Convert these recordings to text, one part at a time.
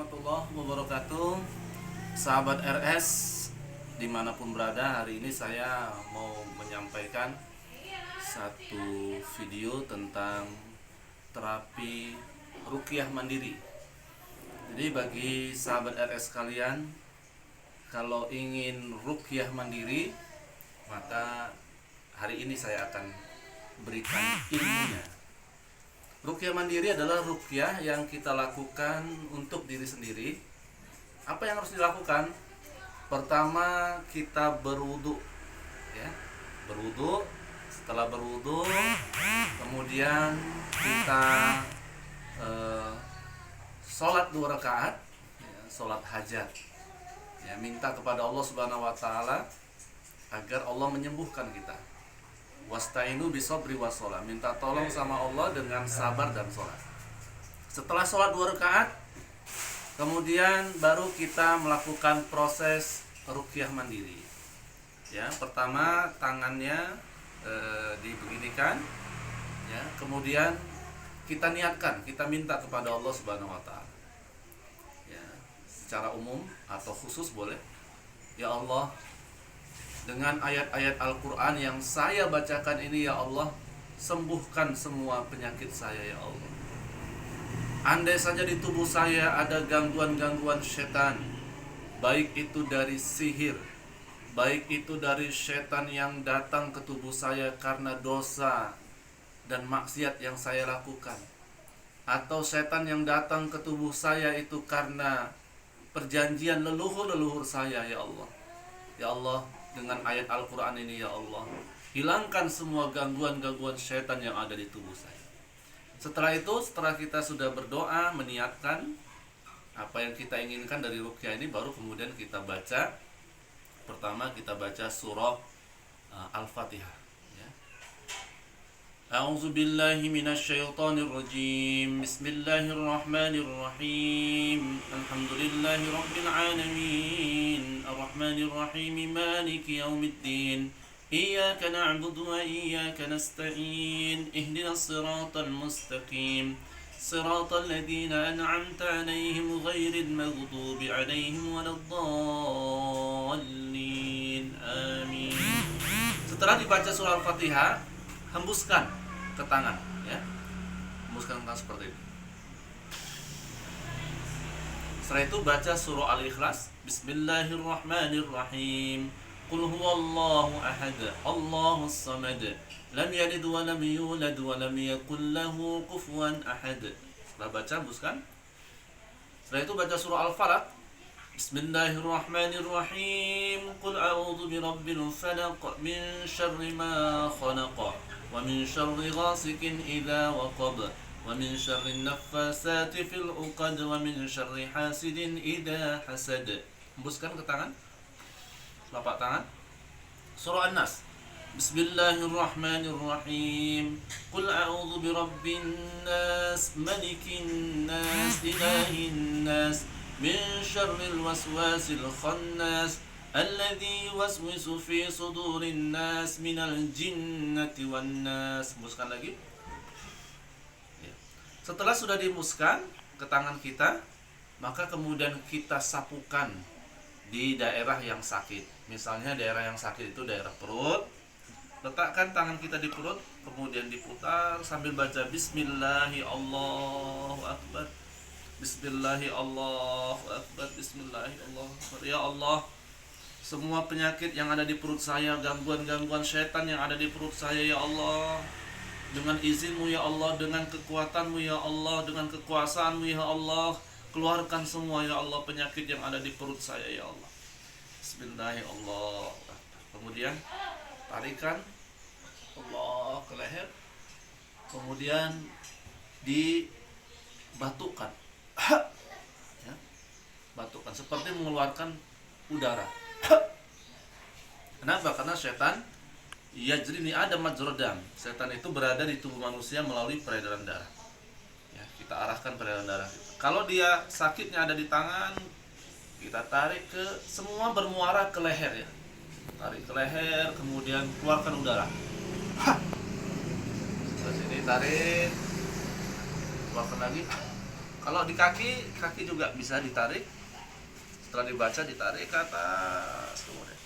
warahmatullahi wabarakatuh. Sahabat RS dimanapun berada, hari ini saya mau menyampaikan satu video tentang terapi ruqyah mandiri. Jadi bagi sahabat RS kalian, kalau ingin ruqyah mandiri, maka hari ini saya akan berikan ilmunya. Ruqyah mandiri adalah ruqyah yang kita lakukan untuk diri sendiri. Apa yang harus dilakukan? Pertama, kita berwudu, ya, berwudu. Setelah berwudu, kemudian kita sholat 2 rakaat, ya, sholat hajat. Ya, minta kepada Allah Subhanahu Wa Taala agar Allah menyembuhkan kita. Wasta'inu bisobri wassalah, minta tolong sama Allah dengan sabar dan sholat. Setelah sholat 2 rakaat, kemudian baru kita melakukan proses ruqyah mandiri. Ya, pertama tangannya dibeginikan, ya, kemudian kita niatkan, kita minta kepada Allah Subhanahu Wa Taala. Ya, secara umum atau khusus boleh. Ya Allah, dengan ayat-ayat Al-Quran yang saya bacakan ini, ya Allah, sembuhkan semua penyakit saya, ya Allah. Andai saja di tubuh saya ada gangguan-gangguan setan, baik itu dari sihir, baik itu dari setan yang datang ke tubuh saya karena dosa dan maksiat yang saya lakukan, atau setan yang datang ke tubuh saya itu karena perjanjian leluhur-leluhur saya, ya Allah. Ya Allah, dengan ayat Al-Quran ini, ya Allah, hilangkan semua gangguan-gangguan syaitan yang ada di tubuh saya. Setelah itu, setelah kita sudah berdoa, meniatkan apa yang kita inginkan dari ruqyah ini, baru kemudian kita baca. Pertama kita baca surah Al-Fatihah, ya. A'udzubillahi minasyaitonirrajim. Bismillahirrahmanirrahim. Alhamdulillahi rabbil alamin. Ar-Rahmanirrahim. Maliki yaumiddin. Iyyaka na'budu wa iyyaka nasta'in. Ihdinas siratal mustaqim. Siratal ladzina an'amta 'alaihim ghairil maghdubi 'alaihim waladdallin. Amin. Setelah dibaca surah Al-Fatihah, hembuskan ke tangan, ya. Hembuskan ke tangan seperti ini. Setelah itu baca surah Al-Ikhlas. Bismillahirrahmanirrahim. Qul huwallahu ahad, Allahus samad, lam yalid wa lam yulad wa lam yakul lahu kufuwan ahad. Setelah baca, hembuskan. Setelah itu baca surah Al-Falaq. Bismillahirrahmanirrahim. Qul a'udzu birabbil falaq, min syarri ma khalaq, wa min syarri ghasikin idza waqab, wa min syarri naffasati fil 'uqad, wa min syarri hasidin idza hasad. Hembuskan ke tangan, telapak tangan. Surah An-Nas. Bismillahirrahmanirrahim. Qul a'udzu birabbin nas, malikin nas, ilahin nas, min syarril waswasil khannas, alladzi yuwaswisu fi sudurin nas, minal jinnati wan nas. Hembuskan lagi. Setelah sudah dihembuskan ke tangan kita, maka kemudian kita sapukan di daerah yang sakit. Misalnya daerah yang sakit itu daerah perut. Letakkan tangan kita di perut, kemudian diputar sambil baca Bismillahi Allahu Akbar. Bismillahi Allahu Akbar. Bismillahi Allahu Akbar. Ya Allah, semua penyakit yang ada di perut saya, gangguan-gangguan syaitan yang ada di perut saya, ya Allah, dengan izin-Mu, ya Allah, dengan kekuatan-Mu, ya Allah, dengan kekuasaan-Mu, ya Allah, keluarkan semua, ya Allah, penyakit yang ada di perut saya, ya Allah. Bismillahirrahmanirrahim. Kemudian tarikan Allah ke leher, kemudian dibatukan, ya, batukan seperti mengeluarkan udara. Kenapa? Karena setan yajri ada majrodam. Setan itu berada di tubuh manusia melalui peredaran darah. Ya, kita arahkan peredaran darah. Kalau dia sakitnya ada di tangan, kita tarik ke semua bermuara ke leher, ya. Tarik ke leher, kemudian keluarkan udara. Ke sini tarik, keluarkan lagi. Kalau di kaki, kaki juga bisa ditarik. Setelah dibaca ditarik ke atas kemudian.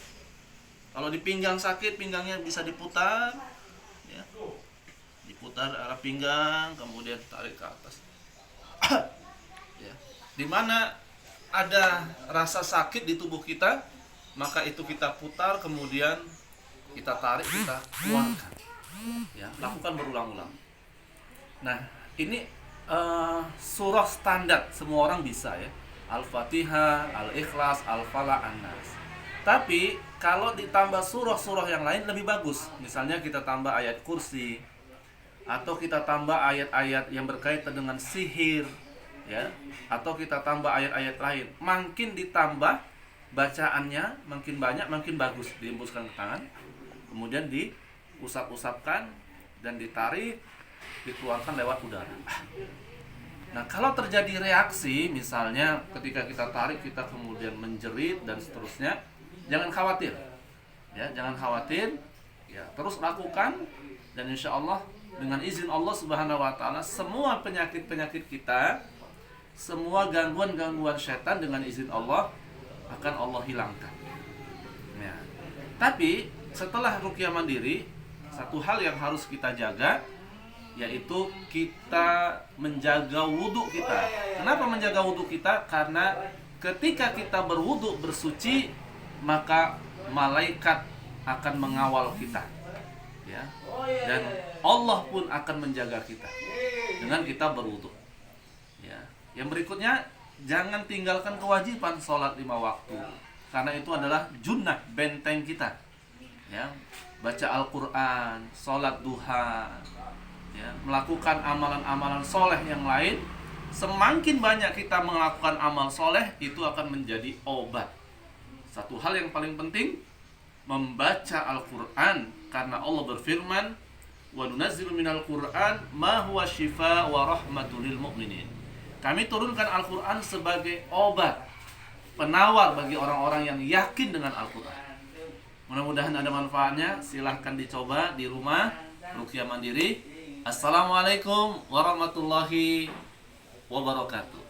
Kalau di pinggang sakit, pinggangnya bisa diputar, ya. Diputar arah pinggang, kemudian tarik ke atas. Ya. Di mana ada rasa sakit di tubuh kita, maka itu kita putar, kemudian kita tarik, kita keluarkan. Ya, lakukan berulang-ulang. Nah, ini surah standar, semua orang bisa ya. Al-Fatihah, Al-Ikhlas, Al-Falaq, An-Nas. Tapi kalau ditambah surah-surah yang lain lebih bagus. Misalnya kita tambah ayat kursi, atau kita tambah ayat-ayat yang berkaitan dengan sihir, ya, atau kita tambah ayat-ayat lain. Makin ditambah bacaannya makin banyak, makin bagus. Dihembuskan ke tangan, kemudian diusap-usapkan dan ditarik, dikeluarkan lewat udara. Nah, kalau terjadi reaksi, misalnya ketika kita tarik kita kemudian menjerit dan seterusnya, jangan khawatir. Ya, jangan khawatir. Ya, terus lakukan dan insya Allah dengan izin Allah Subhanahu wa taala semua penyakit-penyakit kita, semua gangguan-gangguan setan dengan izin Allah akan Allah hilangkan. Ya. Tapi setelah ruqyah mandiri, satu hal yang harus kita jaga yaitu kita menjaga wudhu kita. Kenapa menjaga wudhu kita? Karena ketika kita berwudhu, bersuci, maka malaikat akan mengawal kita, ya, dan Allah pun akan menjaga kita dengan kita berwudhu. Ya. Yang berikutnya, jangan tinggalkan kewajiban sholat 5 waktu, karena itu adalah junnah, benteng kita. Ya. Baca Al-Quran, sholat duha, ya, melakukan amalan-amalan soleh yang lain. Semakin banyak kita melakukan amal soleh, itu akan menjadi obat. Satu hal yang paling penting, membaca Al-Quran, karena Allah berfirman, wa nunazzilu minal Qur'an ma huwa syifa wa rahmatul lil mu'minin. Kami turunkan Al-Quran sebagai obat, penawar bagi orang-orang yang yakin dengan Al-Quran. Mudah-mudahan ada manfaatnya. Silahkan dicoba di rumah, ruqyah mandiri. Assalamualaikum warahmatullahi wabarakatuh.